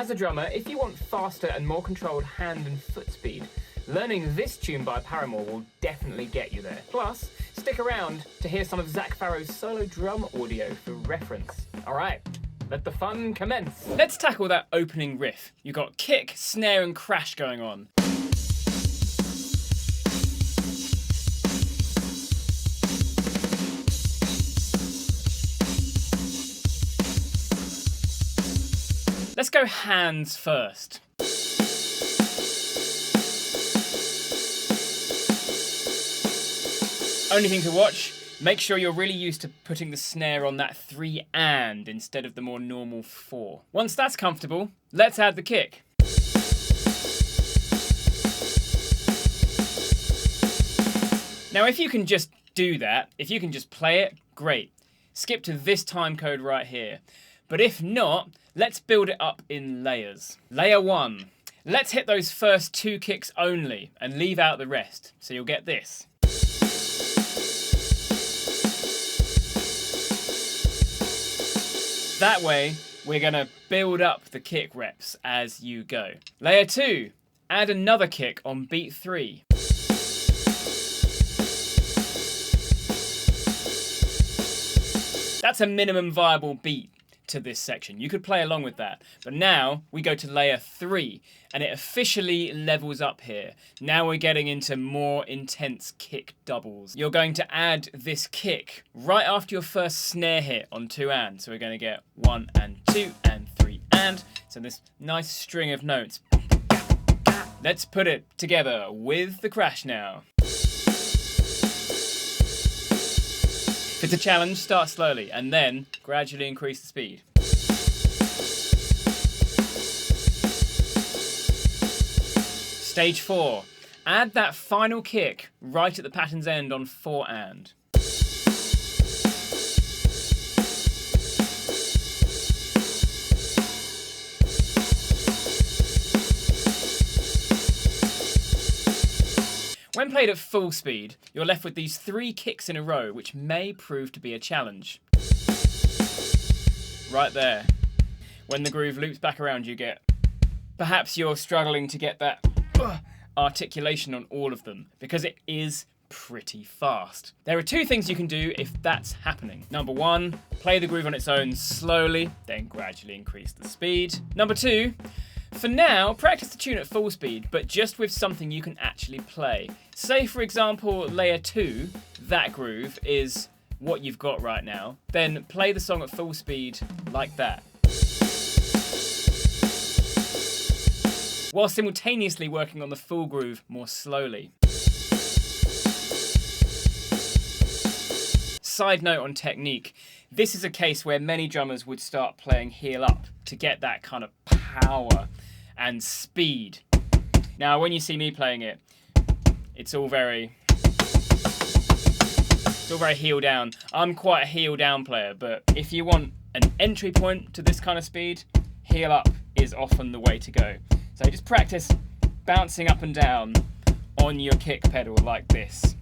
As a drummer, if you want faster and more controlled hand and foot speed, learning this tune by Paramore will definitely get you there. Plus, stick around to hear some of Zak Farro's solo drum audio for reference. Alright, let the fun commence. Let's tackle that opening riff. You've got kick, snare and crash going on. Let's go hands first. Only thing to watch, make sure you're really used to putting the snare on that 3 and instead of the more normal 4. Once that's comfortable, let's add the kick. Now if you can just do that, if you can just play it, great. Skip to this time code right here. But if not, let's build it up in layers. Layer 1. Let's hit those first 2 kicks only and leave out the rest. So you'll get this. That way, we're gonna build up the kick reps as you go. Layer 2. Add another kick on beat 3. That's a minimum viable beat to this section. You could play along with that. But now we go to layer 3 and it officially levels up here. Now we're getting into more intense kick doubles. You're going to add this kick right after your first snare hit on 2 and. So we're going to get 1 and 2 and 3 and. So this nice string of notes. Let's put it together with the crash now. If it's a challenge, start slowly and then gradually increase the speed. Stage 4. Add that final kick right at the pattern's end on 4 and. When played at full speed, you're left with these 3 kicks in a row, which may prove to be a challenge. Right there. When the groove loops back around, you get... Perhaps you're struggling to get that articulation on all of them, because it is pretty fast. There are 2 things you can do if that's happening. Number 1, play the groove on its own slowly, then gradually increase the speed. Number 2, for now, practice the tune at full speed, but just with something you can actually play. Say, for example, layer 2, that groove is what you've got right now. Then play the song at full speed like that, while simultaneously working on the full groove more slowly. Side note on technique, this is a case where many drummers would start playing heel up to get that kind of power and speed. Now, when you see me playing it, it's all very heel down. I'm quite a heel down player, but if you want an entry point to this kind of speed, heel up is often the way to go. So just practice bouncing up and down on your kick pedal like this.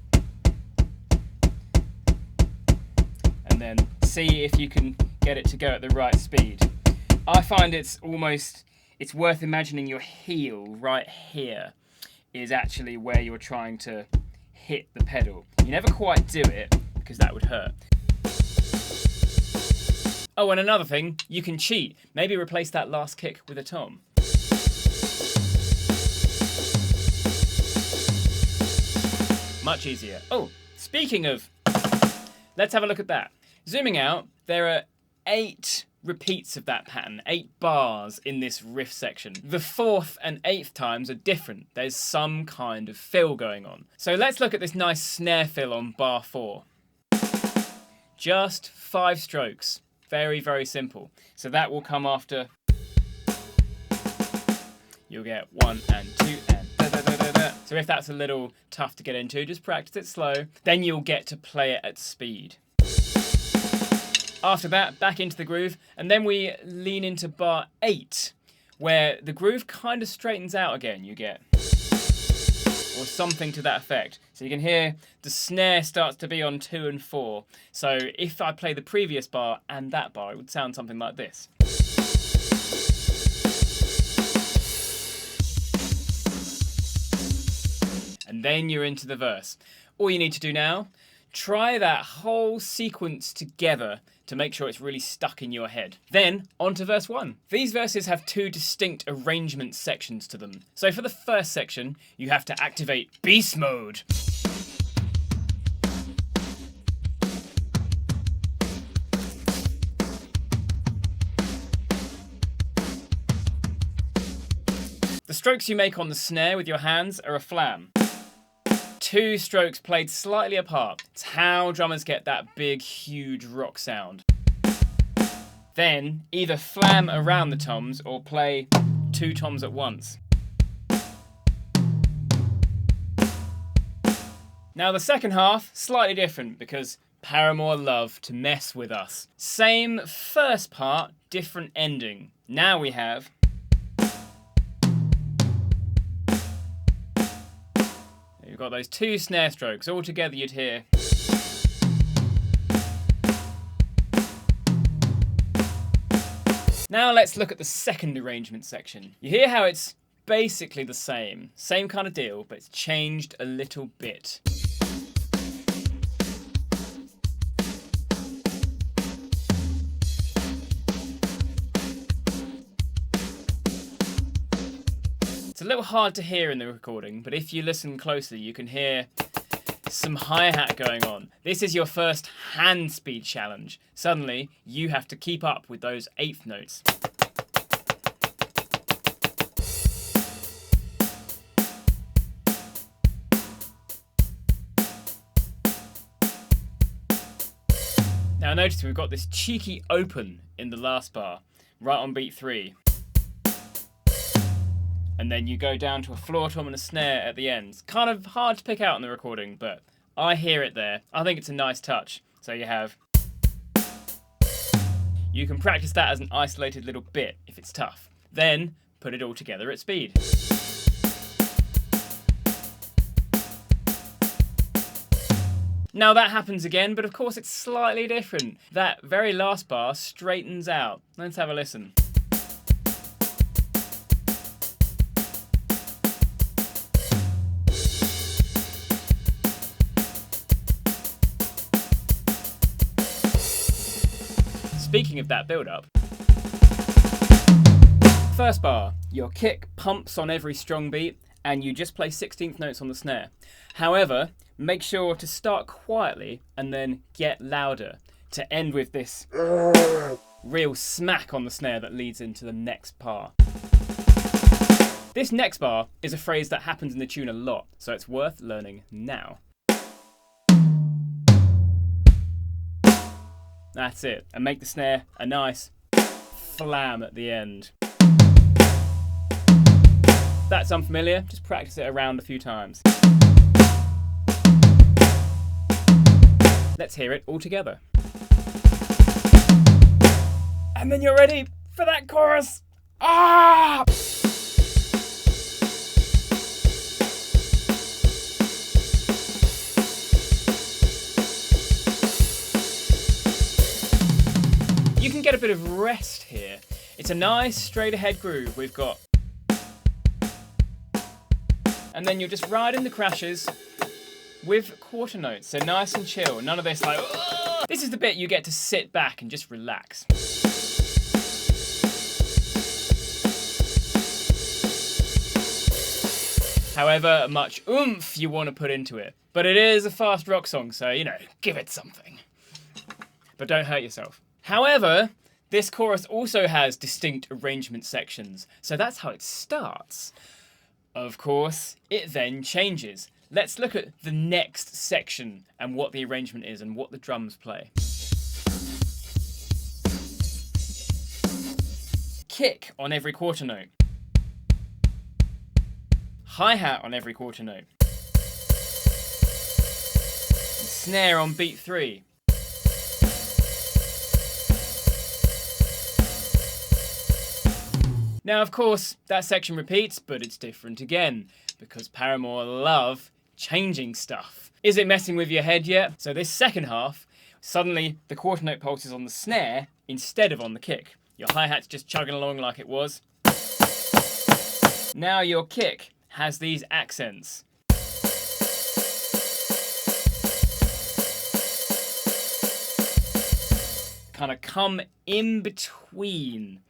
And then see if you can get it to go at the right speed. I find it's worth imagining your heel right here is actually where you're trying to hit the pedal. You never quite do it because that would hurt. Oh, and another thing, you can cheat. Maybe replace that last kick with a tom. Much easier. Oh, speaking of, let's have a look at that. Zooming out, there are 8 repeats of that pattern, 8 bars in this riff section. The 4th and 8th times are different. There's some kind of fill going on. So let's look at this nice snare fill on bar 4. Just 5 strokes. Very, very simple. So that will come after. You'll get 1 and 2 and da da da da da. So if that's a little tough to get into, just practice it slow. Then you'll get to play it at speed. After that, back into the groove, and then we lean into bar 8, where the groove kind of straightens out again, you get. Or something to that effect. So you can hear the snare starts to be on 2 and 4. So if I play the previous bar and that bar, it would sound something like this. and then you're into the verse. All you need to do now, try that whole sequence together to make sure it's really stuck in your head. Then, on to verse 1. These verses have 2 distinct arrangement sections to them. So for the first section, you have to activate beast mode. The strokes you make on the snare with your hands are a flam. 2 strokes played slightly apart. It's how drummers get that big, huge rock sound. Then, either flam around the toms or play 2 toms at once. Now the second half, slightly different because Paramore love to mess with us. Same first part, different ending. Now we have... You've got those 2 snare strokes. All together you'd hear. Now let's look at the second arrangement section. You hear how it's basically the same kind of deal, but it's changed a little bit. It's a little hard to hear in the recording, but if you listen closely, you can hear some hi-hat going on. This is your first hand speed challenge. Suddenly, you have to keep up with those 8th notes. Now notice we've got this cheeky open in the last bar, right on beat 3. And then you go down to a floor tom and a snare at the end. It's kind of hard to pick out in the recording, but I hear it there. I think it's a nice touch. So you have... You can practice that as an isolated little bit if it's tough. Then put it all together at speed. Now that happens again, but of course it's slightly different. That very last bar straightens out. Let's have a listen. Speaking of that build-up, first bar, your kick pumps on every strong beat and you just play 16th notes on the snare. However, make sure to start quietly and then get louder to end with this real smack on the snare that leads into the next bar. This next bar is a phrase that happens in the tune a lot, so it's worth learning now. That's it, and make the snare a nice flam at the end. That's unfamiliar, just practice it around a few times. Let's hear it all together. And then you're ready for that chorus! Ah! You can get a bit of rest here. It's a nice straight ahead groove we've got. And then you're just riding the crashes with quarter notes, so nice and chill. None of this like, "Ugh!" This is the bit you get to sit back and just relax. However much oomph you want to put into it. But it is a fast rock song, so, you know, give it something. But don't hurt yourself. However, this chorus also has distinct arrangement sections, so that's how it starts. Of course, it then changes. Let's look at the next section and what the arrangement is and what the drums play. Kick on every quarter note. Hi-hat on every quarter note. And snare on beat 3. Now, of course, that section repeats, but it's different again, because Paramore love changing stuff. Is it messing with your head yet? So this second half, suddenly the quarter note pulse is on the snare instead of on the kick. Your hi-hat's just chugging along like it was. Now your kick has these accents. kind of come in between.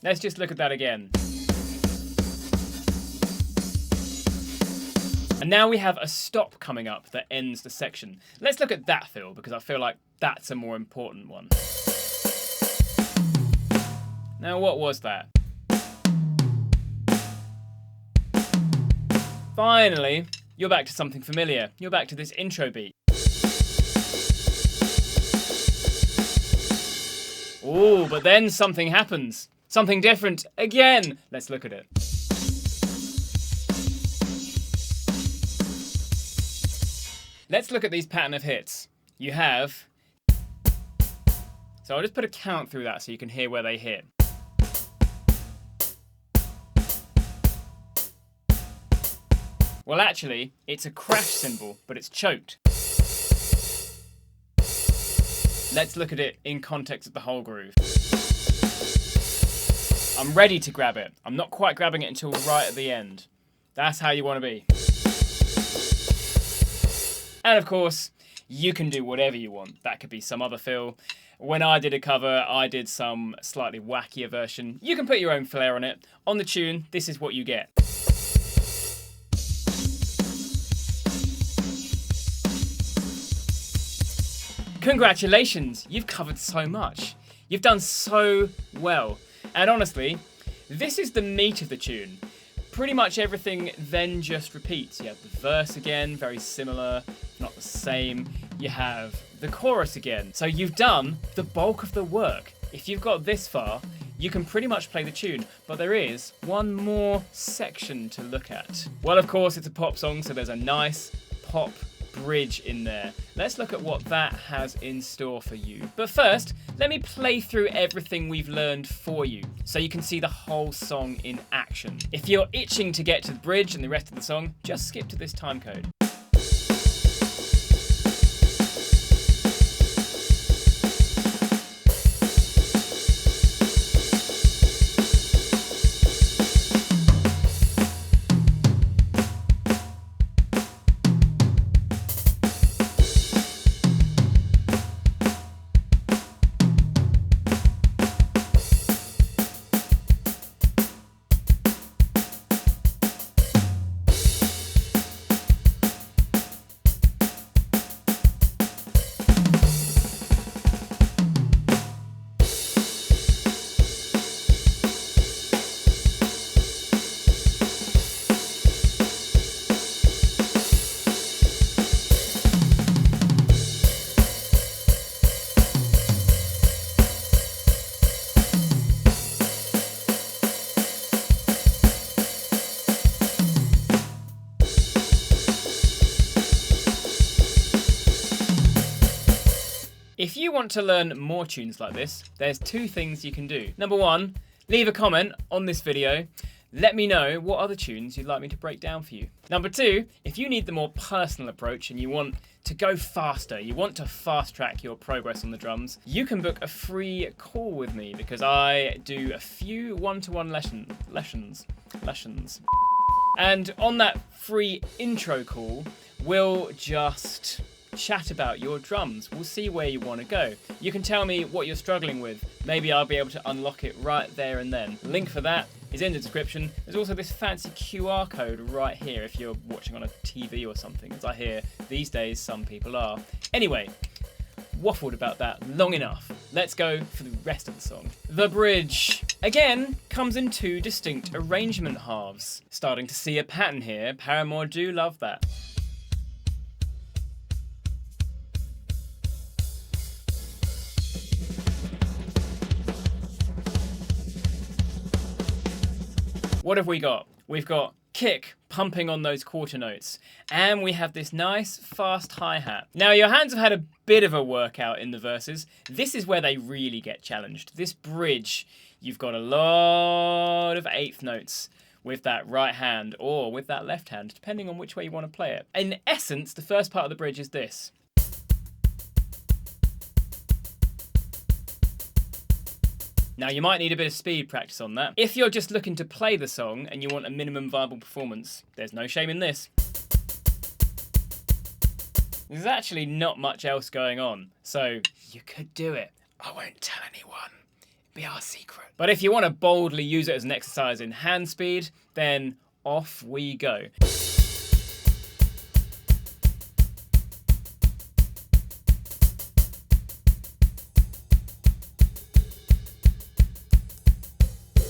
Let's just look at that again. And now we have a stop coming up that ends the section. Let's look at that fill, because I feel like that's a more important one. Now, what was that? Finally, you're back to something familiar. You're back to this intro beat. Ooh, but then something happens. Something different again. Let's look at it. Let's look at these pattern of hits. You have... So I'll just put a count through that so you can hear where they hit. Well, actually, it's a crash cymbal, but it's choked. Let's look at it in context of the whole groove. I'm ready to grab it. I'm not quite grabbing it until right at the end. That's how you want to be. And of course, you can do whatever you want. That could be some other fill. When I did a cover, I did some slightly wackier version. You can put your own flair on it. On the tune, this is what you get. Congratulations, you've covered so much. You've done so well. And honestly, this is the meat of the tune. Pretty much everything then just repeats. You have the verse again, very similar, not the same. You have the chorus again. So you've done the bulk of the work. If you've got this far, you can pretty much play the tune, but there is one more section to look at. Well, of course, it's a pop song, so there's a nice pop bridge in there. Let's look at what that has in store for you. But first, let me play through everything we've learned for you, so you can see the whole song in action. If you're itching to get to the bridge and the rest of the song, just skip to this time code. If you want to learn more tunes like this, there's two things you can do. Number one, leave a comment on this video. Let me know what other tunes you'd like me to break down for you. Number two, if you need the more personal approach and you want to go faster, you want to fast track your progress on the drums, you can book a free call with me because I do a few one-to-one lessons. And on that free intro call, we'll just chat about your drums. We'll see where you want to go. You can tell me what you're struggling with. Maybe I'll be able to unlock it right there and then. Link for that is in the description. There's also this fancy QR code right here if you're watching on a TV or something, as I hear these days some people are. Anyway, waffled about that long enough. Let's go for the rest of the song. The bridge, again, comes in two distinct arrangement halves. Starting to see a pattern here. Paramore do love that. What have we got? We've got kick pumping on those quarter notes, and we have this nice fast hi-hat. Now your hands have had a bit of a workout in the verses. This is where they really get challenged. This bridge, you've got a lot of eighth notes with that right hand or with that left hand, depending on which way you want to play it. In essence, the first part of the bridge is this. Now you might need a bit of speed practice on that. If you're just looking to play the song and you want a minimum viable performance, there's no shame in this. There's actually not much else going on, so you could do it. I won't tell anyone. Be our secret. But if you want to boldly use it as an exercise in hand speed, then off we go.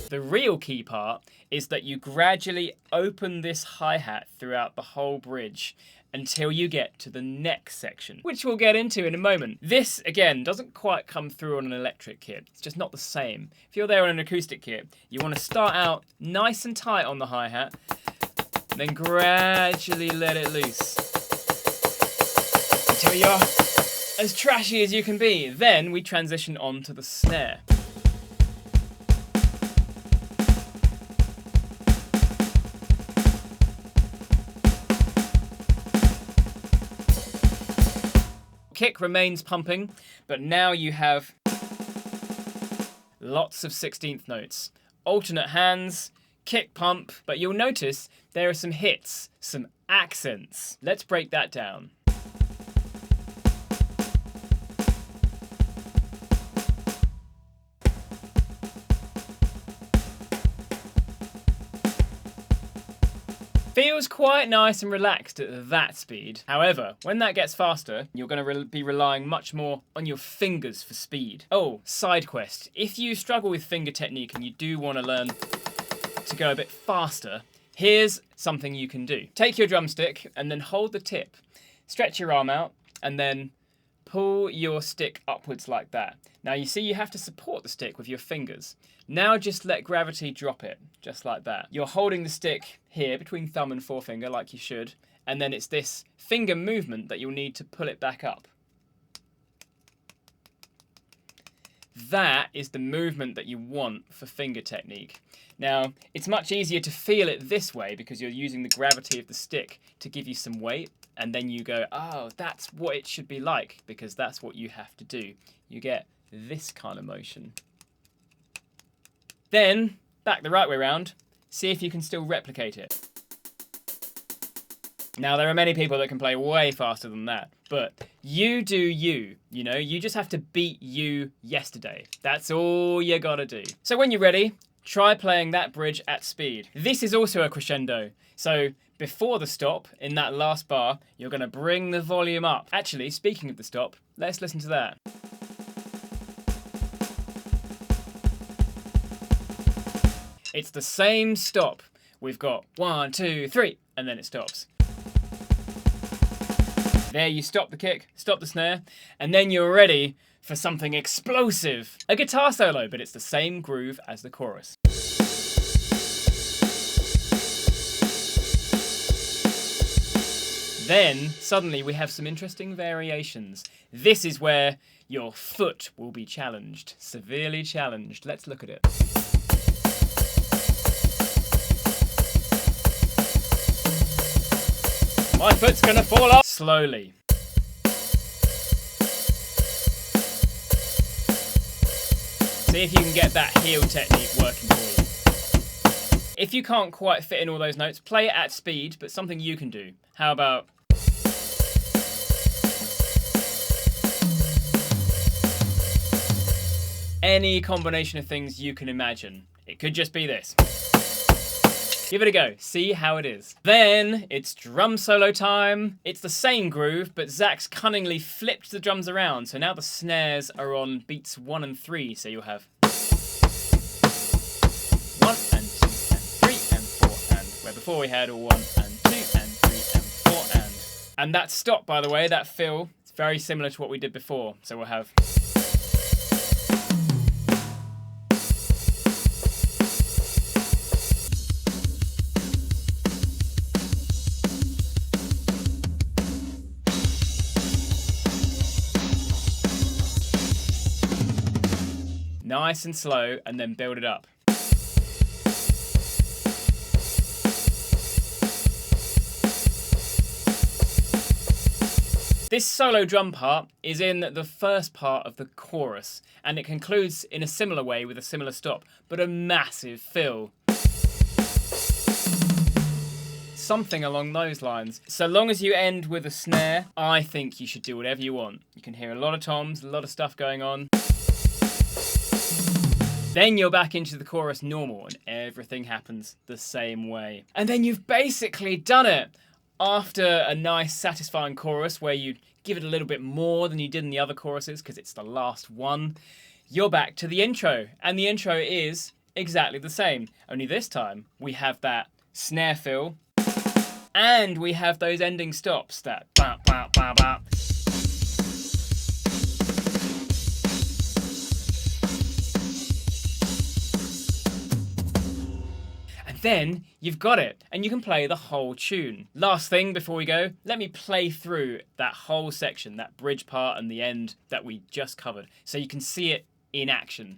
The real key part is that you gradually open this hi-hat throughout the whole bridge until you get to the neck section, which we'll get into in a moment. This, again, doesn't quite come through on an electric kit. It's just not the same. If you're there on an acoustic kit, you want to start out nice and tight on the hi-hat, and then gradually let it loose until you're as trashy as you can be. Then we transition on to the snare. Kick remains pumping, but now you have lots of 16th notes. Alternate hands, kick pump, but you'll notice there are some hits, some accents. Let's break that down. Feels quite nice and relaxed at that speed. However, when that gets faster, you're going to be relying much more on your fingers for speed. Oh, side quest. If you struggle with finger technique and you do want to learn to go a bit faster, here's something you can do. Take your drumstick and then hold the tip. Stretch your arm out and then pull your stick upwards like that. Now you see you have to support the stick with your fingers. Now just let gravity drop it, just like that. You're holding the stick here between thumb and forefinger like you should, and then it's this finger movement that you'll need to pull it back up. That is the movement that you want for finger technique. Now, it's much easier to feel it this way because you're using the gravity of the stick to give you some weight, and then you go, oh, that's what it should be like, because that's what you have to do. You get this kind of motion. Then, back the right way around, see if you can still replicate it. Now, there are many people that can play way faster than that, but you do you, you know? You just have to beat you yesterday. That's all you gotta do. So when you're ready, try playing that bridge at speed. This is also a crescendo, so before the stop, in that last bar, you're gonna bring the volume up. Actually, speaking of the stop, let's listen to that. It's the same stop. We've got 1, 2, 3, and then it stops. There you stop the kick, stop the snare, and then you're ready for something explosive. A guitar solo, but it's the same groove as the chorus. Then, suddenly, we have some interesting variations. This is where your foot will be challenged, severely challenged. Let's look at it. My foot's gonna fall off. Slowly. See if you can get that heel technique working for you. If you can't quite fit in all those notes, play it at speed, but something you can do. How about... any combination of things you can imagine. It could just be this. Give it a go, see how it is. Then it's drum solo time. It's the same groove, but Zak's cunningly flipped the drums around, so now the snares are on beats 1 and 3, so you'll have 1 and 2 and 3 and 4 and, where before we had a 1 and 2 and 3 and 4 and. And that stop, by the way, that fill, it's very similar to what we did before, so we'll have... nice and slow, and then build it up. This solo drum part is in the first part of the chorus, and it concludes in a similar way with a similar stop, but a massive fill. something along those lines. So long as you end with a snare, I think you should do whatever you want. You can hear a lot of toms, a lot of stuff going on. Then you're back into the chorus normal and everything happens the same way. And then you've basically done it. After a nice satisfying chorus where you give it a little bit more than you did in the other choruses because it's the last one, you're back to the intro. And the intro is exactly the same. Only this time we have that snare fill and we have those ending stops, that ba ba ba ba. Then you've got it, and you can play the whole tune. Last thing before we go, let me play through that whole section, that bridge part and the end that we just covered, so you can see it in action.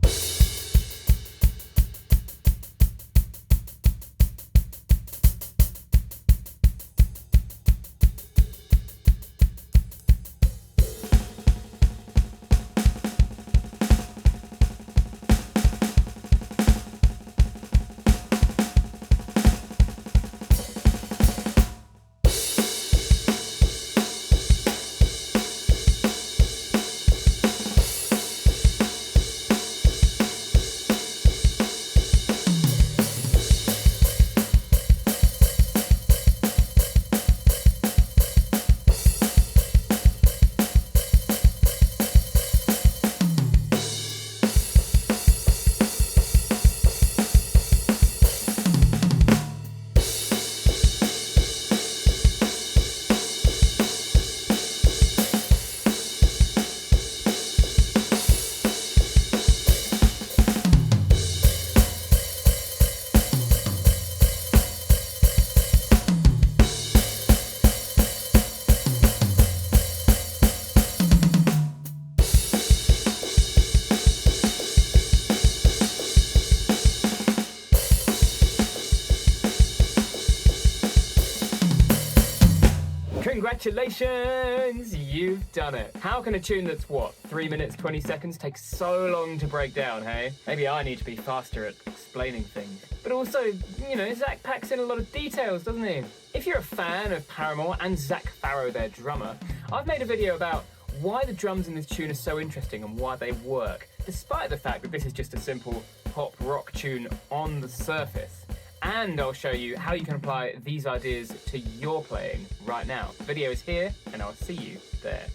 Congratulations, you've done it. How can a tune that's, 3 minutes, 20 seconds take so long to break down, hey? Maybe I need to be faster at explaining things. But also, Zak packs in a lot of details, doesn't he? If you're a fan of Paramore and Zak Farro, their drummer, I've made a video about why the drums in this tune are so interesting and why they work, despite the fact that this is just a simple pop rock tune on the surface. And I'll show you how you can apply these ideas to your playing right now. The video is here, and I'll see you there.